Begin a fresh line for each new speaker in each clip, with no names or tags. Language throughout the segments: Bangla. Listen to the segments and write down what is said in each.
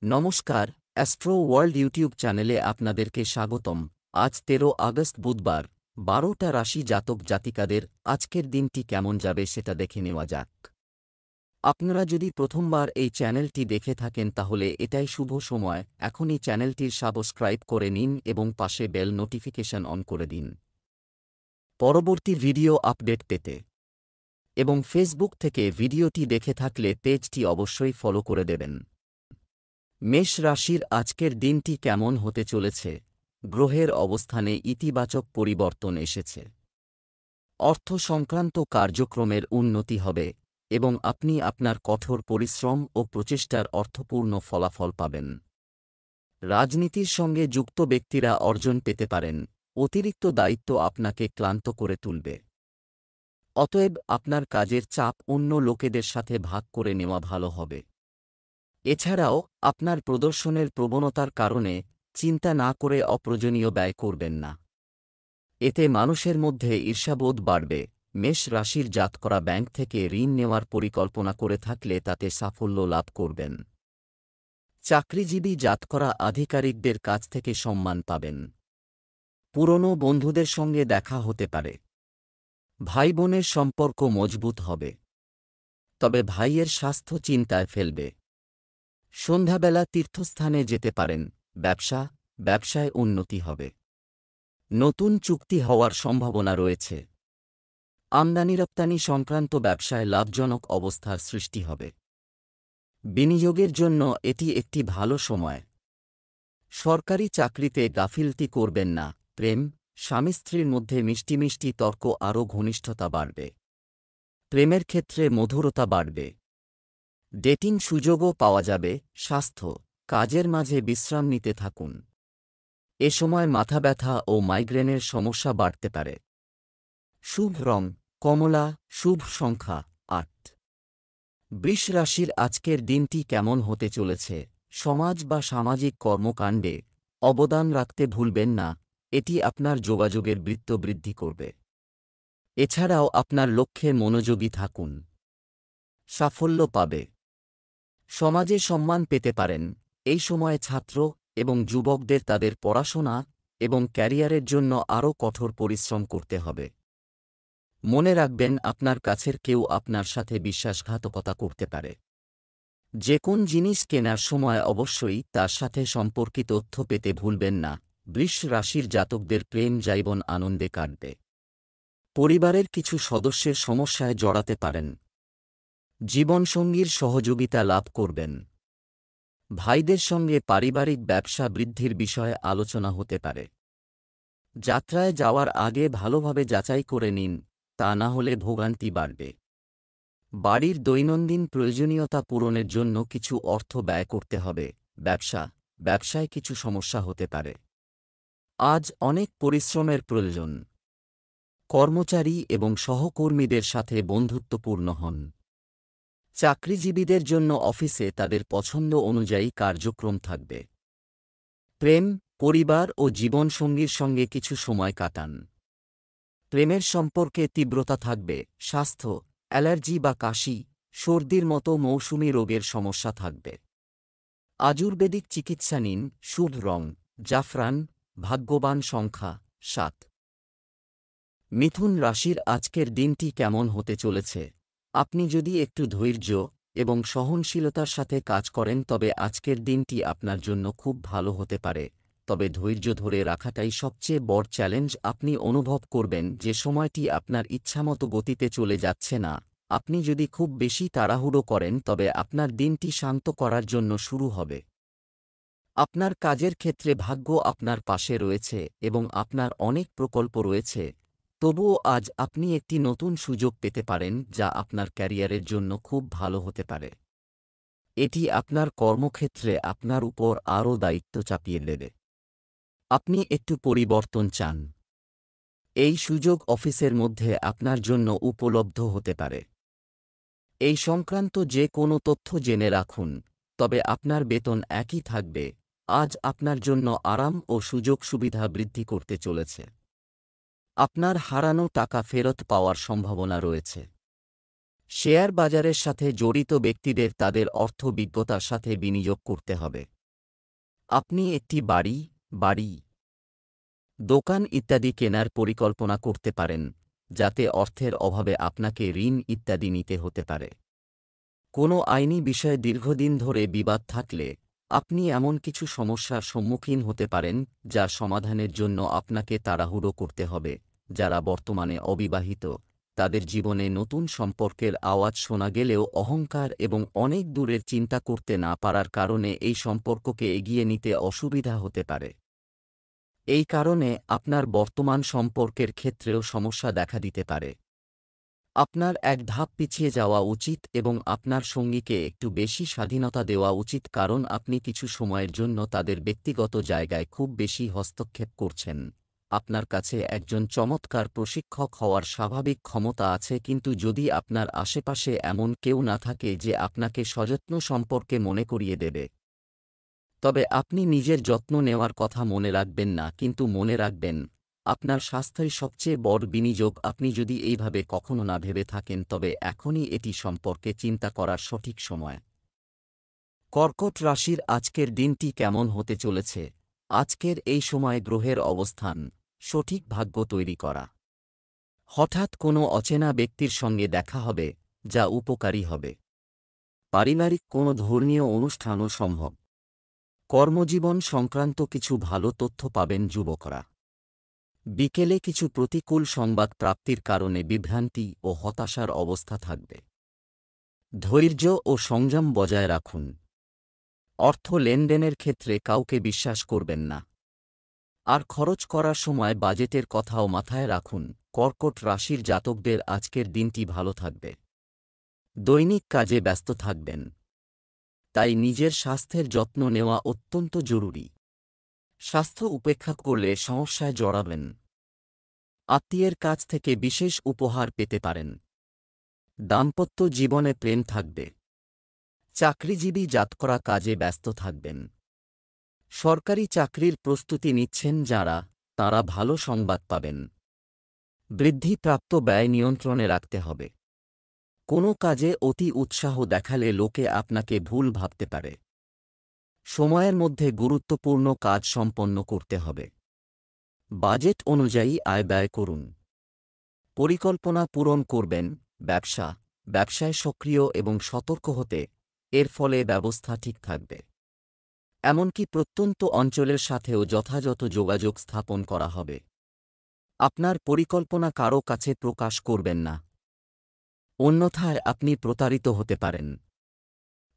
নমস্কার, অ্যাস্ট্রো ওয়ার্ল্ড ইউটিউব চ্যানেলে আপনাদেরকে স্বাগতম। আজ ১৩ আগস্ট বুধবার, ১২টা রাশি জাতক জাতিকাদের আজকের দিনটি কেমন যাবে সেটা দেখে নেওয়া যাক। আপনারা যদি প্রথমবার এই চ্যানেলটি দেখে থাকেন তাহলে এটাই শুভ সময়, এখনই চ্যানেলটির সাবস্ক্রাইব করে নিন এবং পাশে বেল নোটিফিকেশন অন করে দিন পরবর্তী ভিডিও আপডেট পেতে। এবং ফেসবুক থেকে ভিডিওটি দেখে থাকলে পেজটি অবশ্যই ফলো করে দেবেন। মেষ রাশির আজকের দিনটি কেমন হতে চলেছে? গ্রহের অবস্থানে ইতিবাচক পরিবর্তন এসেছে। অর্থ সংক্রান্ত কার্যক্রমের উন্নতি হবে এবং আপনি আপনার কঠোর পরিশ্রম ও প্রচেষ্টার অর্থপূর্ণ ফলাফল পাবেন। রাজনীতির সঙ্গে যুক্ত ব্যক্তিরা অর্জন পেতে পারেন, অতিরিক্ত দায়িত্ব আপনাকে ক্লান্ত করে তুলবে। অতএব আপনার কাজের চাপ অন্য লোকেদের সাথে ভাগ করে নেওয়া ভালো হবে। এছাড়াও আপনার প্রদর্শনের প্রবণতার কারণে চিন্তা না করে অপ্রয়োজনীয় ব্যয় করবেন না। এতে মানুষের মধ্যে ঈর্ষাবোধ বাড়বে। মেষ রাশির জাতকরা ব্যাংক থেকে ঋণ নেওয়ার পরিকল্পনা করে থাকলে তাতে সাফল্য লাভ করবেন। চাকরিজীবী জাতকরা আধিকারিকদের কাছ থেকে সম্মান পাবেন। পুরনো বন্ধুদের সঙ্গে দেখা হতে পারে। ভাই বোনের সম্পর্ক মজবুত হবে, তবে ভাইয়ের স্বাস্থ্য চিন্তায় ফেলবে। সন্ধ্যাবেলা তীর্থস্থানে যেতে পারেন। ব্যবসায় উন্নতি হবে। নতুন চুক্তি হওয়ার সম্ভাবনা রয়েছে। আমদানি রপ্তানি সংক্রান্ত ব্যবসায় লাভজনক অবস্থার সৃষ্টি হবে। বিনিয়োগের জন্য এটি একটি ভালো সময়। সরকারি চাকরিতে গাফিলতি করবেন না। প্রেম, স্বামী স্ত্রীর মধ্যে মিষ্টি মিষ্টি তর্ক আরও ঘনিষ্ঠতা বাড়বে। প্রেমের ক্ষেত্রে মধুরতা বাড়বে। ডেটিং সুযোগও পাওয়া যাবে। স্বাস্থ্য, কাজের মাঝে বিশ্রাম নিতে থাকুন। এ সময় মাথা ব্যথা ও মাইগ্রেনের সমস্যা বাড়তে পারে। শুভ রং কমলা, শুভ সংখ্যা ৮। বৃষ রাশির আজকের দিনটি কেমন হতে চলেছে? সমাজ বা সামাজিক কর্মকাণ্ডে অবদান রাখতে ভুলবেন না, এটি আপনার যোগাযোগের বৃত্ত বৃদ্ধি করবে। এছাড়াও আপনার লক্ষ্যে মনোযোগী থাকুন। সাফল্য পাবে। সমাজে সম্মান পেতে পারেন। এই সময়ে ছাত্র এবং যুবকদের তাদের পড়াশোনা এবং ক্যারিয়ারের জন্য আরও কঠোর পরিশ্রম করতে হবে। মনে রাখবেন, আপনার কাছের কেউ আপনার সাথে বিশ্বাসঘাতকতা করতে পারে। যে কোন জিনিস কেনার সময় অবশ্যই তার সাথে সম্পর্কিত তথ্য পেতে ভুলবেন না। বৃষ রাশির জাতকদের প্রেম জীবন আনন্দে কাটবে। পরিবারের কিছু সদস্যের সমস্যায় জড়াতে পারেন। জীবনসঙ্গীর সহযোগিতা লাভ করবেন। ভাইদের সঙ্গে পারিবারিক ব্যবসা বৃদ্ধির বিষয়ে আলোচনা হতে পারে। যাত্রায় যাওয়ার আগে ভালোভাবে যাচাই করে নিন, তা না হলে ভোগান্তি বাড়বে। বাড়ির দৈনন্দিন প্রয়োজনীয়তা পূরণের জন্য কিছু অর্থ ব্যয় করতে হবে। ব্যবসায় কিছু সমস্যা হতে পারে। আজ অনেক পরিশ্রমের প্রয়োজন। কর্মচারী এবং সহকর্মীদের সাথে বন্ধুত্বপূর্ণ হন। চাকরিজীবীদের জন্য অফিসে তাদের পছন্দ অনুযায়ী কার্যক্রম থাকবে। প্রেম, পরিবার ও জীবনসঙ্গীর সঙ্গে কিছু সময় কাটান। প্রেমের সম্পর্কে তীব্রতা থাকবে। স্বাস্থ্য, অ্যালার্জি বা কাশি, সর্দির মতো মৌসুমী রোগের সমস্যা থাকবে। আয়ুর্বেদিক চিকিৎসা নিন। শুভ রং জাফরান, ভাগ্যবান সংখ্যা ৭। মিথুন রাশির আজকের দিনটি কেমন হতে চলেছে? আপনি যদি একটু ধৈর্য এবং সহনশীলতার সাথে কাজ করেন তবে আজকের দিনটি আপনার জন্য খুব ভালো হতে পারে। তবে ধৈর্য ধরে রাখাটাই সবচেয়ে বড় চ্যালেঞ্জ। আপনি অনুভব করবেন যে সময়টি আপনার ইচ্ছামতো গতিতে চলে যাচ্ছে না। আপনি যদি খুব বেশি তাড়াহুড়ো করেন তবে আপনার দিনটি শান্ত করার জন্য শুরু হবে। আপনার কাজের ক্ষেত্রে ভাগ্য আপনার পাশে রয়েছে এবং আপনার অনেক প্রকল্প রয়েছে। তবুও আজ আপনি একটি নতুন সুযোগ পেতে পারেন যা আপনার ক্যারিয়ারের জন্য খুব ভালো হতে পারে। এটি আপনার কর্মক্ষেত্রে আপনার উপর আরও দায়িত্ব চাপিয়ে দেবে। আপনি একটু পরিবর্তন চান। এই সুযোগ অফিসের মধ্যে আপনার জন্য উপলব্ধ হতে পারে। এই সংক্রান্ত যে কোনো তথ্য জেনে রাখুন, তবে আপনার বেতন একই থাকবে। আজ আপনার জন্য আরাম ও সুযোগ সুবিধা বৃদ্ধি করতে চলেছে। আপনার হারানো টাকা ফেরত পাওয়ার সম্ভাবনা রয়েছে। শেয়ার বাজারের সাথে জড়িত ব্যক্তিদের তাদের অর্থবিজ্ঞতার সাথে বিনিয়োগ করতে হবে। আপনি একটি বাড়ি, দোকান ইত্যাদি কেনার পরিকল্পনা করতে পারেন, যাতে অর্থের অভাবে আপনাকে ঋণ ইত্যাদি নিতে হতে পারে। কোনো আইনি বিষয়ে দীর্ঘদিন ধরে বিবাদ থাকলে আপনি এমন কিছু সমস্যার সম্মুখীন হতে পারেন যার সমাধানের জন্য আপনাকে তাড়াহুড়ো করতে হবে। যারা বর্তমানে অবিবাহিত, তাদের জীবনে নতুন সম্পর্কের আওয়াজ শোনা গেলেও অহংকার এবং অনেক দূরের চিন্তা করতে না পারার কারণে এই সম্পর্ককে এগিয়ে নিতে অসুবিধা হতে পারে। এই কারণে আপনার বর্তমান সম্পর্কের ক্ষেত্রেও সমস্যা দেখা দিতে পারে। আপনার এক ধাপ পিছিয়ে যাওয়া উচিত এবং আপনার সঙ্গীকে একটু বেশি স্বাধীনতা দেওয়া উচিত, কারণ আপনি কিছু সময়ের জন্য তাদের ব্যক্তিগত জায়গায় খুব বেশি হস্তক্ষেপ করছেন। আপনার কাছে একজন চমৎকার প্রশিক্ষক হওয়ার স্বাভাবিক ক্ষমতা আছে, কিন্তু যদি আপনার আশেপাশে এমন কেউ না থাকে যে আপনাকে সযত্ন সম্পর্কে মনে করিয়ে দেবে, তবে আপনি নিজের যত্ন নেওয়ার কথা মনে রাখবেন না, কিন্তু মনে রাখবেন আপনার স্বাস্থ্যই সবচেয়ে বড় বিনিয়োগ। আপনি যদি এইভাবে কখনো না ভেবে থাকেন, তবে এখনই এটি সম্পর্কে চিন্তা করার সঠিক সময়। কর্কট রাশির আজকের দিনটি কেমন হতে চলেছে? আজকের এই সময় গ্রহের অবস্থান সঠিক ভাগ্য তৈরি করা। হঠাৎ কোনো অচেনা ব্যক্তির সঙ্গে দেখা হবে, যা উপকারী হবে। পারিবারিক কোনো ধর্মীয় অনুষ্ঠানও সম্ভব। কর্মজীবন সংক্রান্ত কিছু ভালো তথ্য পাবেন যুবকরা। বিকেলে কিছু প্রতিকূল সংবাদ প্রাপ্তির কারণে বিভ্রান্তি ও হতাশার অবস্থা থাকবে। ধৈর্য ও সংযম বজায় রাখুন। অর্থ লেনদেনের ক্ষেত্রে কাউকে বিশ্বাস করবেন না। আর খরচ করার সময় বাজেটের কথাও মাথায় রাখুন। কর্কট রাশির জাতকদের আজকের দিনটি ভালো থাকবে। দৈনিক কাজে ব্যস্ত থাকবেন, তাই নিজের স্বাস্থ্যের যত্ন নেওয়া অত্যন্ত জরুরি। স্বাস্থ্য উপেক্ষা করলে সমস্যায় জড়াবেন। আত্মীয়ের কাছ থেকে বিশেষ উপহার পেতে পারেন। দাম্পত্য জীবনে প্রেম থাকবে। চাকরিজীবী জাতকরা কাজে ব্যস্ত থাকবেন। সরকারি চাকরির প্রস্তুতি নিচ্ছেন যাঁরা, তাঁরা ভালো সংবাদ পাবেন। বৃদ্ধিপ্রাপ্ত ব্যয় নিয়ন্ত্রণে রাখতে হবে। কোনো কাজে অতি উৎসাহ দেখালে লোকে আপনাকে ভুল ভাবতে পারে। সময়ের মধ্যে গুরুত্বপূর্ণ কাজ সম্পন্ন করতে হবে। বাজেট অনুযায়ী আয় ব্যয় করুন। পরিকল্পনা পূরণ করবেন। ব্যবসায় সক্রিয় এবং সতর্ক হতে, এর ফলে ব্যবস্থা ঠিক থাকবে। এমনকি প্রত্যন্ত অঞ্চলের সাথেও যথাযথ যোগাযোগ স্থাপন করা হবে। আপনার পরিকল্পনা কারও কাছে প্রকাশ করবেন না, অন্যথায় আপনি প্রতারিত হতে পারেন।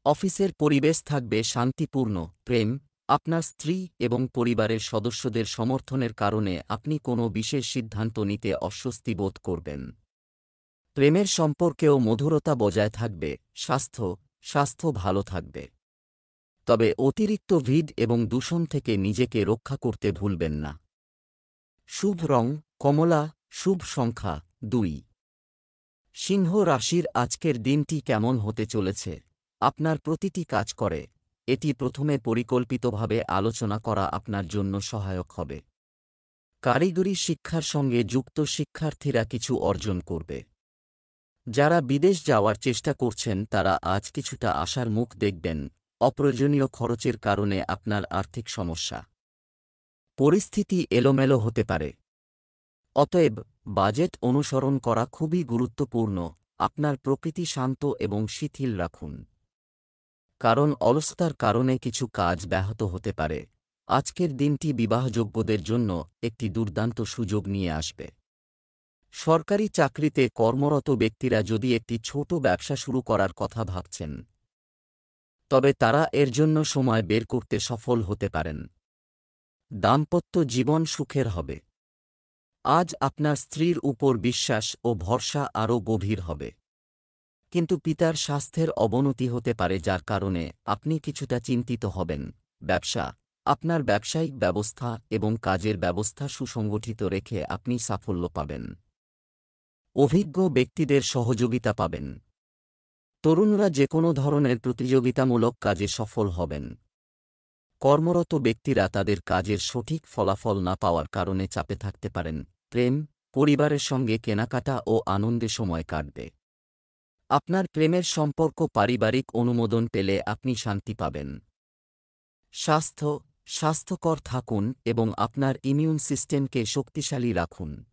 অফিসের পরিবেশ থাকবে শান্তিপূর্ণ। প্রেম, আপনার স্ত্রী এবং পরিবারের সদস্যদের সমর্থনের কারণে আপনি কোনো বিশেষ সিদ্ধান্ত নিতে অস্বস্তি বোধ করবেন। প্রেমের সম্পর্কেও মধুরতা বজায় থাকবে। স্বাস্থ্য ভালো থাকবে, তবে অতিরিক্ত ভিড় এবং দূষণ থেকে নিজেকে রক্ষা করতে ভুলবেন না। শুভ রং কমলা, শুভ সংখ্যা 2। সিংহ রাশির আজকের দিনটি কেমন হতে চলেছে? আপনার প্রতিটি কাজ করে এটি প্রথমে পরিকল্পিতভাবে আলোচনা করা আপনার জন্য সহায়ক হবে। কারিগরি শিক্ষার সঙ্গে যুক্ত শিক্ষার্থীরা কিছু অর্জন করবে। যারা বিদেশ যাওয়ার চেষ্টা করছেন তারা আজ কিছুটা আশার মুখ দেখবেন। অপ্রয়োজনীয় খরচের কারণে আপনার আর্থিক সমস্যা, পরিস্থিতি এলোমেলো হতে পারে। অতএব বাজেট অনুসরণ করা খুবই গুরুত্বপূর্ণ। আপনার প্রকৃতি শান্ত এবং শিথিল রাখুন, কারণ অলসতার কারণে কিছু কাজ ব্যাহত হতে পারে। আজকের দিনটি বিবাহযোগ্যদের জন্য একটি দুর্দান্ত সুযোগ নিয়ে আসবে। সরকারি চাকরিতে কর্মরত ব্যক্তিরা যদি একটি ছোট ব্যবসা শুরু করার কথা ভাবছেন, তবে তারা এর জন্য সময় বের করতে সফল হতে পারেন। দাম্পত্য জীবন সুখের হবে। আজ আপনার স্ত্রীর উপর বিশ্বাস ও ভরসা আরও গভীর হবে। কিন্তু পিতার স্বাস্থ্যের অবনতি হতে পারে, যার কারণে আপনি কিছুটা চিন্তিত হবেন। আপনার ব্যবসায়িক ব্যবস্থা এবং কাজের ব্যবস্থা সুসংগঠিত রেখে আপনি সাফল্য পাবেন। অভিজ্ঞ ব্যক্তিদের সহযোগিতা পাবেন। তরুণরা যে কোনো ধরনের প্রতিযোগিতামূলক কাজে সফল হবেন। কর্মরত ব্যক্তিরা তাদের কাজের সঠিক ফলাফল না পাওয়ার কারণে চাপে থাকতে পারেন। প্রেম, পরিবারের সঙ্গে কেনাকাটা ও আনন্দে সময় কাটবে। আপনার প্রেমের সম্পর্ক পারিবারিক অনুমোদন পেলে আপনি শান্তি পাবেন। স্বাস্থ্যকর থাকুন এবং আপনার ইমিউন সিস্টেমকে শক্তিশালী রাখুন।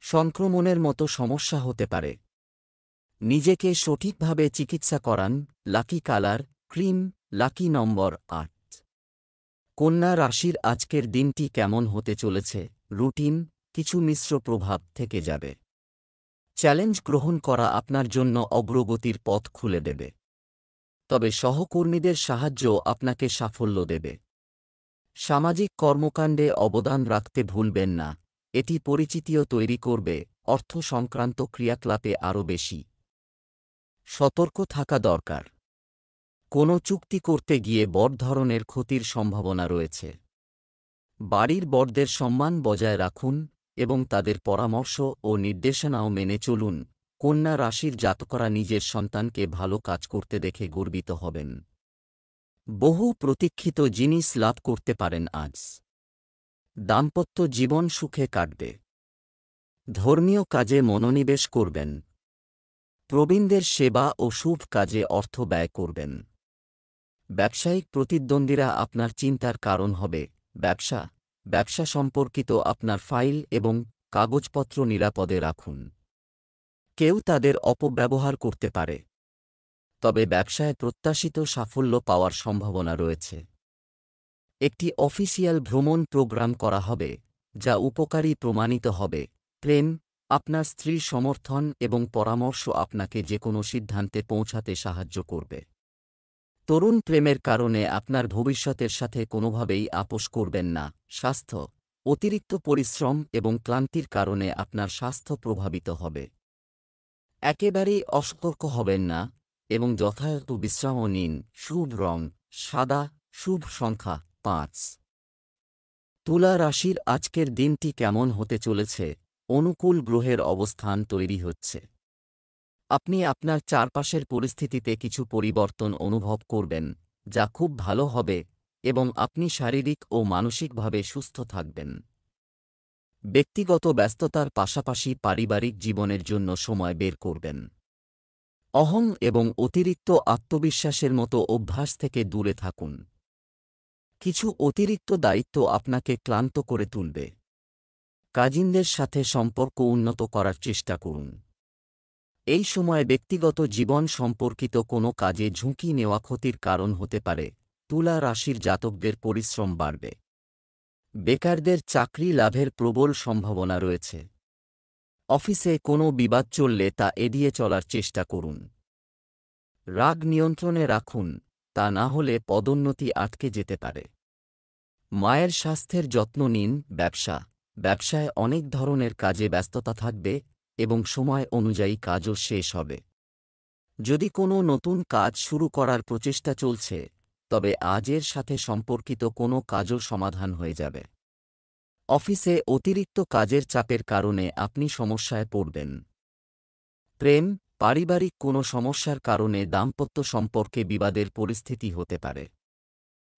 সংক্রমণের মতো সমস্যা হতে পারে। নিজেকে সঠিকভাবে চিকিৎসা করান। লাকি কালার ক্রিম, লাকি নম্বর ৮। কন্যা রাশির আজকের দিনটি কেমন হতে চলেছে? রুটিন, কিছু মিশ্র প্রভাব থেকে যাবে। চ্যালেঞ্জ গ্রহণ করা আপনার জন্য অগ্রগতির পথ খুলে দেবে। তবে সহকর্মীদের সাহায্য আপনাকে সাফল্য দেবে। সামাজিক কর্মকাণ্ডে অবদান রাখতে ভুলবেন না, এটি পরিচিতিও তৈরি করবে। অর্থ সংক্রান্ত ক্রিয়াকলাপে আরও বেশি সতর্ক থাকা দরকার। কোনো চুক্তি করতে গিয়ে বড় ধরনের ক্ষতির সম্ভাবনা রয়েছে। বাড়ির বড়দের সম্মান বজায় রাখুন এবং তাদের পরামর্শ ও নির্দেশনাও মেনে চলুন। কন্যা রাশির জাতকরা নিজের সন্তানকে ভালো কাজ করতে দেখে গর্বিত হবেন। বহু প্রতীক্ষিত জিনিস লাভ করতে পারেন আজ। দাম্পত্য জীবন সুখে কাটবে। ধর্মীয় কাজে মনোনিবেশ করবেন। প্রবীণদের সেবা ও শুভ কাজে অর্থ ব্যয় করবেন। ব্যবসায়িক প্রতিদ্বন্দ্বীরা আপনার চিন্তার কারণ হবে। ব্যবসা সম্পর্কিত আপনার ফাইল এবং কাগজপত্র নিরাপদে রাখুন। কেউ তাদের অপব্যবহার করতে পারে, তবে ব্যবসায় প্রত্যাশিত সাফল্য পাওয়ার সম্ভাবনা রয়েছে। একটি অফিসিয়াল ভ্রমণ প্রোগ্রাম করা হবে, যা উপকারী প্রমাণিত হবে। প্রেম, আপনার স্ত্রীর সমর্থন এবং পরামর্শ আপনাকে যেকোনো সিদ্ধান্তে পৌঁছাতে সাহায্য করবে। তরুণ প্রেমের কারণে আপনার ভবিষ্যতের সাথে কোনোভাবেই আপোস করবেন না। স্বাস্থ্য, অতিরিক্ত পরিশ্রম এবং ক্লান্তির কারণে আপনার স্বাস্থ্য প্রভাবিত হবে। একেবারেই অসতর্ক হবেন না এবং যথাযথ বিশ্রামও নিন। শুভ রং সাদা, শুভ সংখ্যা ৫। তুলা রাশির আজকের দিনটি কেমন হতে চলেছে? অনুকূল গ্রহের অবস্থান তৈরি হচ্ছে। আপনি আপনার চারপাশের পরিস্থিতিতে কিছু পরিবর্তন অনুভব করবেন, যা খুব ভালো হবে এবং আপনি শারীরিক ও মানসিকভাবে সুস্থ থাকবেন। ব্যক্তিগত ব্যস্ততার পাশাপাশি পারিবারিক জীবনের জন্য সময় বের করবেন। অহং এবং অতিরিক্ত আত্মবিশ্বাসের মতো অভ্যাস থেকে দূরে থাকুন। কিছু অতিরিক্ত দায়িত্ব আপনাকে ক্লান্ত করে তুলবে। কাজিনদের সাথে সম্পর্ক উন্নত করার চেষ্টা করুন। এই সময় ব্যক্তিগত জীবন সম্পর্কিত কোনো কাজে ঝুঁকি নেওয়া ক্ষতির কারণ হতে পারে। তুলা রাশির জাতকদের পরিশ্রম বাড়বে। বেকারদের চাকরি লাভের প্রবল সম্ভাবনা রয়েছে। অফিসে কোনো বিবাদ চললে তা এড়িয়ে চলার চেষ্টা করুন। রাগ নিয়ন্ত্রণে রাখুন, তা না হলে পদোন্নতি আটকে যেতে পারে। মায়ের স্বাস্থ্যের যত্ন নিন। ব্যবসায় অনেক ধরনের কাজে ব্যস্ততা থাকবে এবং সময় অনুযায়ী কাজও শেষ হবে। যদি কোনো নতুন কাজ শুরু করার প্রচেষ্টা চলছে, তবে আজের সাথে সম্পর্কিত কোনো কাজও সমাধান হয়ে যাবে। অফিসে অতিরিক্ত কাজের চাপের কারণে আপনি সমস্যায় পড়বেন। প্রেম, পারিবারিক কোনো সমস্যার কারণে দাম্পত্য সম্পর্কে বিবাদের পরিস্থিতি হতে পারে।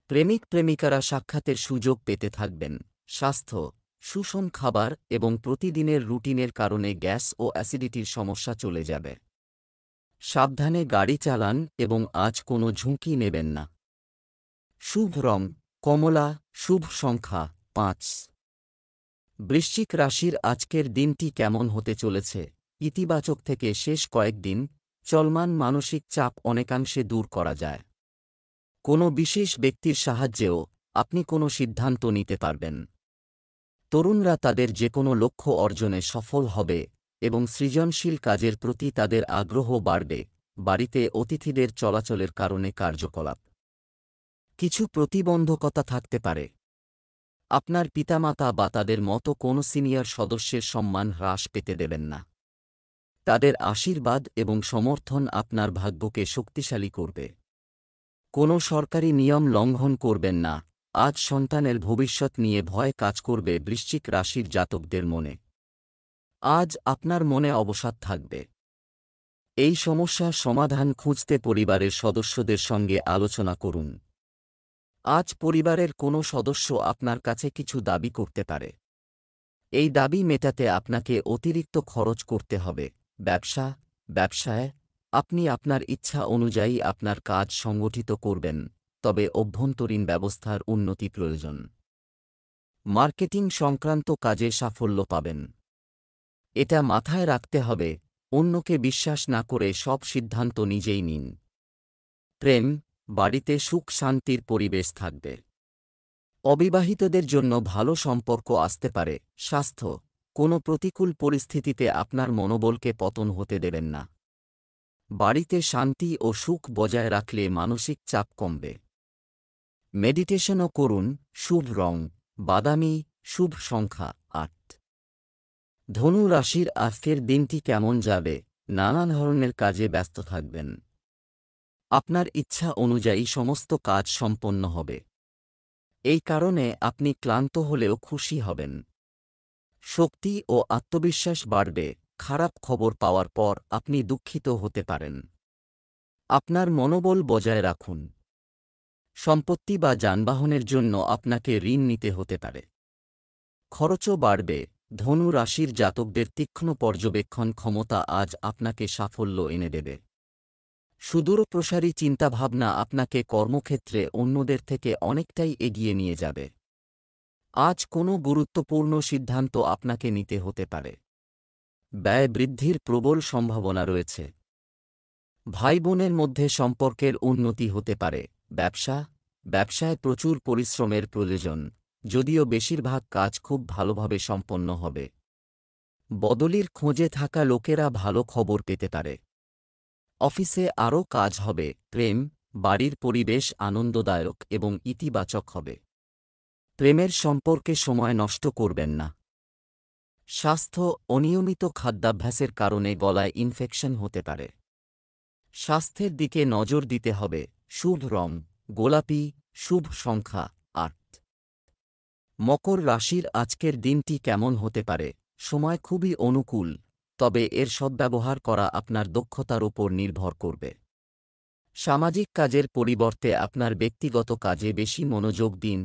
প্রেমিক-প্রেমিকারা সাক্ষাতের সুযোগ পেতে থাকবেন। স্বাস্থ্য, সুষম খাবার এবং প্রতিদিনের রুটিনের কারণে গ্যাস ও অ্যাসিডিটির সমস্যা চলে যাবে। সাবধানে গাড়ি চালান এবং আজ কোনো ঝুঁকি নেবেন না। শুভ রং কমলা, শুভ সংখ্যা ৫। বৃশ্চিক রাশির আজকের দিনটি কেমন হতে চলেছে? ইতিবাচক থেকে শেষ কয়েকদিন চলমান মানসিক চাপ অনেকাংশে দূর করা যায়। কোনো বিশেষ ব্যক্তির সাহায্যেও আপনি কোনো সিদ্ধান্ত নিতে পারবেন। তরুণরা তাদের যেকোনো লক্ষ্য অর্জনে সফল হবে এবং সৃজনশীল কাজের প্রতি তাদের আগ্রহ বাড়বে। বাড়িতে অতিথিদের চলাচলের কারণে কার্যকলাপ কিছু প্রতিবন্ধকতা থাকতে পারে। আপনার পিতামাতা বা তাদের মতো কোনো সিনিয়র সদস্যের সম্মান হ্রাস পেতে দেবেন না। তাদের আশীর্বাদ এবং সমর্থন আপনার ভাগ্যকে শক্তিশালী করবে। কোনো সরকারি নিয়ম লঙ্ঘন করবেন না। আজ সন্তানের ভবিষ্যৎ নিয়ে ভয় কাজ করবে বৃশ্চিক রাশির জাতকদের মনে। আজ আপনার মনে অবসাদ থাকবে। এই সমস্যার সমাধান খুঁজতে পরিবারের সদস্যদের সঙ্গে আলোচনা করুন। আজ পরিবারের কোনো সদস্য আপনার কাছে কিছু দাবি করতে পারে। এই দাবি মেটাতে আপনাকে অতিরিক্ত খরচ করতে হবে। ব্যবসায় আপনি আপনার ইচ্ছা অনুযায়ী আপনার কাজ সংগঠিত করবেন, তবে অভ্যন্তরীণ ব্যবস্থার উন্নতি প্রয়োজন। মার্কেটিং সংক্রান্ত কাজে সাফল্য পাবেন। এটা মাথায় রাখতে হবে, অন্যকে বিশ্বাস না করে সব সিদ্ধান্ত নিজেই নিন। প্রেম, বাড়িতে সুখ শান্তির পরিবেশ থাকবে। অবিবাহিতদের জন্য ভালো সম্পর্ক আসতে পারে। স্বাস্থ্য, কোনো প্রতিকূল পরিস্থিতিতে আপনার মনোবলকে পতন হতে দেবেন না। বাড়িতে শান্তি ও সুখ বজায় রাখলে মানসিক চাপ কমবে। মেডিটেশনও করুন। শুভ রং বাদামি, শুভ সংখ্যা ৮। ধনু রাশির আজকের দিনটি কেমন যাবে? নানা ধরনের কাজে ব্যস্ত থাকবেন। আপনার ইচ্ছা অনুযায়ী সমস্ত কাজ সম্পন্ন হবে। এই কারণে আপনি ক্লান্ত হলেও খুশি হবেন। শক্তি ও আত্মবিশ্বাস বাড়বে। খারাপ খবর পাওয়ার পর আপনি দুঃখিত হতে পারেন। আপনার মনোবল বজায় রাখুন। সম্পত্তি বা যানবাহনের জন্য আপনাকে ঋণ নিতে হতে পারে। খরচও বাড়বে। ধনু রাশির জাতকদের তীক্ষ্ণ পর্যবেক্ষণ ক্ষমতা আজ আপনাকে সাফল্য এনে দেবে। সুদূরপ্রসারী চিন্তাভাবনা আপনাকে কর্মক্ষেত্রে অন্যদের থেকে অনেকটাই এগিয়ে নিয়ে যাবে। আজ কোনো গুরুত্বপূর্ণ সিদ্ধান্ত আপনাকে নিতে হতে পারে। ব্যয় বৃদ্ধির প্রবল সম্ভাবনা রয়েছে। ভাই বোনের মধ্যে সম্পর্কের উন্নতি হতে পারে। ব্যবসায় প্রচুর পরিশ্রমের প্রয়োজন, যদিও বেশিরভাগ কাজ খুব ভালোভাবে সম্পন্ন হবে। বদলির খোঁজে থাকা লোকেরা ভালো খবর পেতে পারে। অফিসে আরও কাজ হবে। প্রেম, বাড়ির পরিবেশ আনন্দদায়ক এবং ইতিবাচক হবে। প্রেমের সম্পর্কে সময় নষ্ট করবেন না। স্বাস্থ্য, অনিয়মিত খাদ্যাভ্যাসের কারণে গলায় ইনফেকশন হতে পারে। স্বাস্থ্যের দিকে নজর দিতে হবে। শুভ রং গোলাপি, শুভ সংখ্যা ৮। মকর রাশির আজকের দিনটি কেমন হতে পারে? সময় খুবই অনুকূল, তবে এর সদ্ব্যবহার করা আপনার দক্ষতার উপর নির্ভর করবে। সামাজিক কাজের পরিবর্তে আপনার ব্যক্তিগত কাজে বেশি মনোযোগ দিন,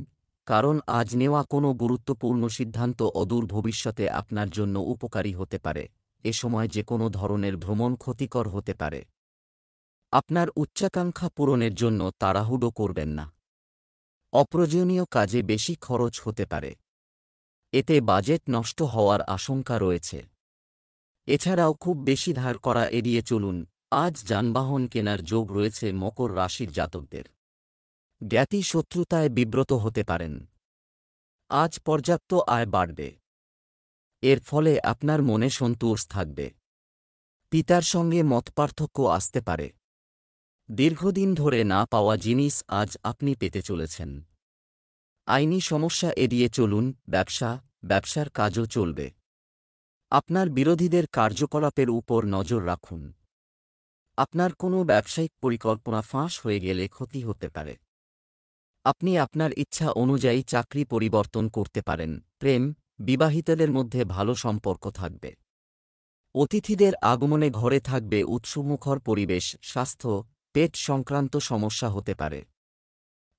কারণ আজ নেওয়া কোনো গুরুত্বপূর্ণ সিদ্ধান্ত অদূর ভবিষ্যতে আপনার জন্য উপকারী হতে পারে। এ সময় যে কোনো ধরনের ভ্রমণ ক্ষতিকর হতে পারে। আপনার উচ্চাকাঙ্ক্ষা পূরণের জন্য তাড়াহুড়ো করবেন না। অপ্রয়োজনীয় কাজে বেশি খরচ হতে পারে। এতে বাজেট নষ্ট হওয়ার আশঙ্কা রয়েছে। এছাড়াও খুব বেশি ধার করা এড়িয়ে চলুন। আজ যানবাহন কেনার যোগ রয়েছে মকর রাশির জাতকদের। জ্ঞাতি শত্রুতায় বিব্রত হতে পারেন। আজ পর্যাপ্ত আয় বাড়বে। এর ফলে আপনার মনে সন্তোষ থাকবে। পিতার সঙ্গে মতপার্থক্য আসতে পারে। দীর্ঘদিন ধরে না পাওয়া জিনিস আজ আপনি পেতে চলেছেন। আইনি সমস্যা এড়িয়ে চলুন। ব্যবসার কাজও চলবে। আপনার বিরোধীদের কার্যকলাপের উপর নজর রাখুন। আপনার কোনো ব্যবসায়িক পরিকল্পনা ফাঁস হয়ে গেলে ক্ষতি হতে পারে। আপনি আপনার ইচ্ছা অনুযায়ী চাকরি পরিবর্তন করতে পারেন। প্রেম, বিবাহিতদের মধ্যে ভালো সম্পর্ক থাকবে। অতিথিদের আগমনে ঘরে থাকবে উৎসমুখর পরিবেশ। স্বাস্থ্য, পেট সংক্রান্ত সমস্যা হতে পারে।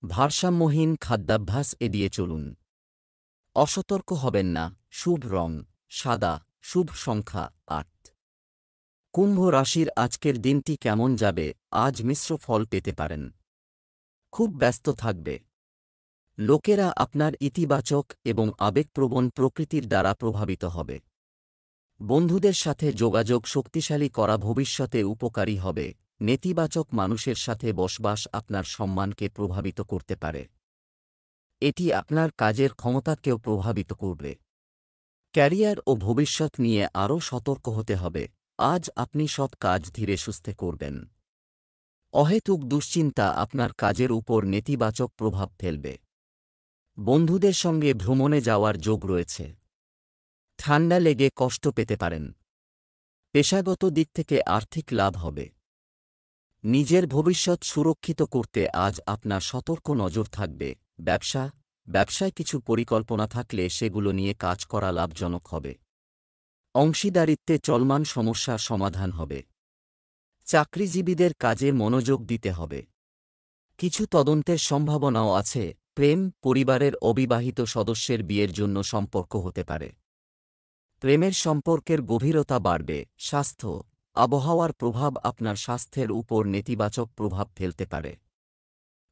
ভারসাম্যহীন খাদ্যাভ্যাস এড়িয়ে চলুন। অসতর্ক হবেন না। শুভ রং সাদা, শুভ সংখ্যা ৮। কুম্ভ রাশির আজকের দিনটি কেমন যাবে? আজ মিশ্র ফল পেতে পারেন। খুব ব্যস্ত থাকবে। লোকেরা আপনার ইতিবাচক এবং আবেগপ্রবণ প্রকৃতির দ্বারা প্রভাবিত হবে। বন্ধুদের সাথে যোগাযোগ শক্তিশালী করা ভবিষ্যতে উপকারী হবে। নেতিবাচক মানুষের সাথে বসবাস আপনার সম্মানকে প্রভাবিত করতে পারে। এটি আপনার কাজের ক্ষমতাকেও প্রভাবিত করবে। ক্যারিয়ার ও ভবিষ্যৎ নিয়ে আরও সতর্ক হতে হবে। আজ আপনি সব কাজ ধীরে সুস্থে করবেন। অহেতুক দুশ্চিন্তা আপনার কাজের উপর নেতিবাচক প্রভাব ফেলবে। বন্ধুদের সঙ্গে ভ্রমণে যাওয়ার যোগ রয়েছে। ঠান্ডা লেগে কষ্ট পেতে পারেন। পেশাগত দিক থেকে আর্থিক লাভ হবে। নিজের ভবিষ্যৎ সুরক্ষিত করতে আজ আপনার সতর্ক নজর থাকবে। ব্যবসায় কিছু পরিকল্পনা থাকলে সেগুলো নিয়ে কাজ করা লাভজনক হবে। অংশীদারিত্বে চলমান সমস্যার সমাধান হবে। চাকরিজীবীদের কাজে মনোযোগ দিতে হবে। কিছু তদন্তের সম্ভাবনাও আছে। প্রেম, পরিবারের অবিবাহিত সদস্যের বিয়ের জন্য সম্পর্ক হতে পারে। প্রেমের সম্পর্কের গভীরতা বাড়বে। স্বাস্থ্য, আবহাওয়ার প্রভাব আপনার স্বাস্থ্যের উপর নেতিবাচক প্রভাব ফেলতে পারে।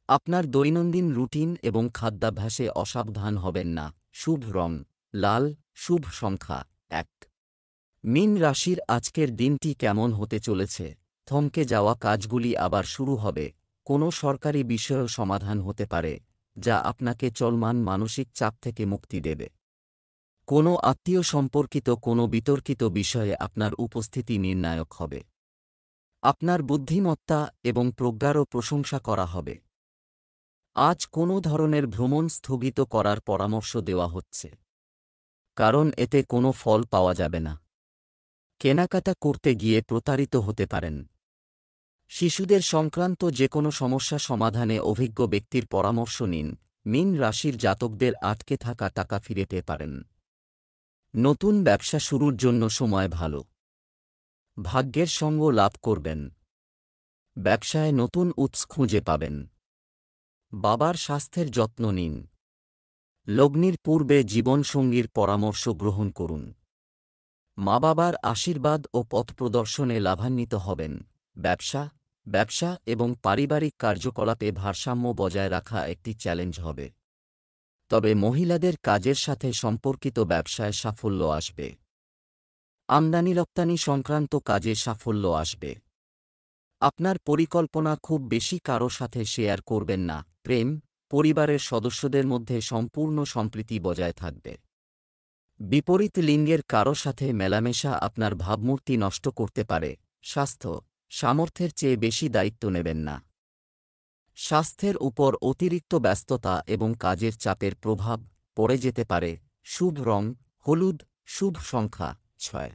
আপনার দৈনন্দিন রুটিন এবং খাদ্যাভ্যাসে অসাবধান হবেন না। শুভ রং লাল, শুভ সংখ্যা 1। মীন রাশির আজকের দিনটি কেমন হতে চলেছে? থমকে যাওয়া কাজগুলি আবার শুরু হবে। কোনো সরকারি বিষয়েও সমাধান হতে পারে, যা আপনাকে চলমান মানসিক চাপ থেকে মুক্তি দেবে। কোনো আত্মীয় সম্পর্কিত কোনো বিতর্কিত বিষয়ে আপনার উপস্থিতি নির্ণায়ক হবে। আপনার বুদ্ধিমত্তা এবং প্রজ্ঞারও প্রশংসা করা হবে। আজ কোনো ধরনের ভ্রমণ স্থগিত করার পরামর্শ দেওয়া হচ্ছে, কারণ এতে কোনো ফল পাওয়া যাবে না। কেনাকাটা করতে গিয়ে প্রতারিত হতে পারেন। শিশুদের সংক্রান্ত যে কোনো সমস্যা সমাধানে অভিজ্ঞ ব্যক্তির পরামর্শ নিন। মীন রাশির জাতকদের আটকে থাকা টাকা ফিরে পেতে পারেন। নতুন ব্যবসা শুরুর জন্য সময় ভালো। ভাগ্যের সঙ্গ লাভ করবেন। ব্যবসায় নতুন উৎস খুঁজে পাবেন। বাবার স্বাস্থ্যের যত্ন নিন। লগ্নির পূর্বে জীবনসঙ্গীর পরামর্শ গ্রহণ করুন। মা বাবার আশীর্বাদ ও পথপ্রদর্শনে লাভান্বিত হবেন। ব্যবসা এবং পারিবারিক কার্যকলাপে ভারসাম্য বজায় রাখা একটি চ্যালেঞ্জ হবে। তবে মহিলাদের কাজের সাথে সম্পর্কিত ব্যবসায় সাফল্য আসবে। আমদানি রপ্তানি সংক্রান্ত কাজে সাফল্য আসবে। আপনার পরিকল্পনা খুব বেশি কারো সাথে শেয়ার করবেন না। প্রেম, পরিবারের সদস্যদের মধ্যে সম্পূর্ণ সম্প্রীতি বজায় থাকবে। বিপরীত লিঙ্গের কারো সাথে মেলামেশা আপনার ভাবমূর্তি নষ্ট করতে পারে। স্বাস্থ্য, সামর্থ্যের চেয়ে বেশি দায়িত্ব নেবেন না। স্বাস্থ্যের উপর অতিরিক্ত ব্যস্ততা এবং কাজের চাপের প্রভাব পড়ে যেতে পারে। শুভ রং হলুদ, শুভ সংখ্যা 6।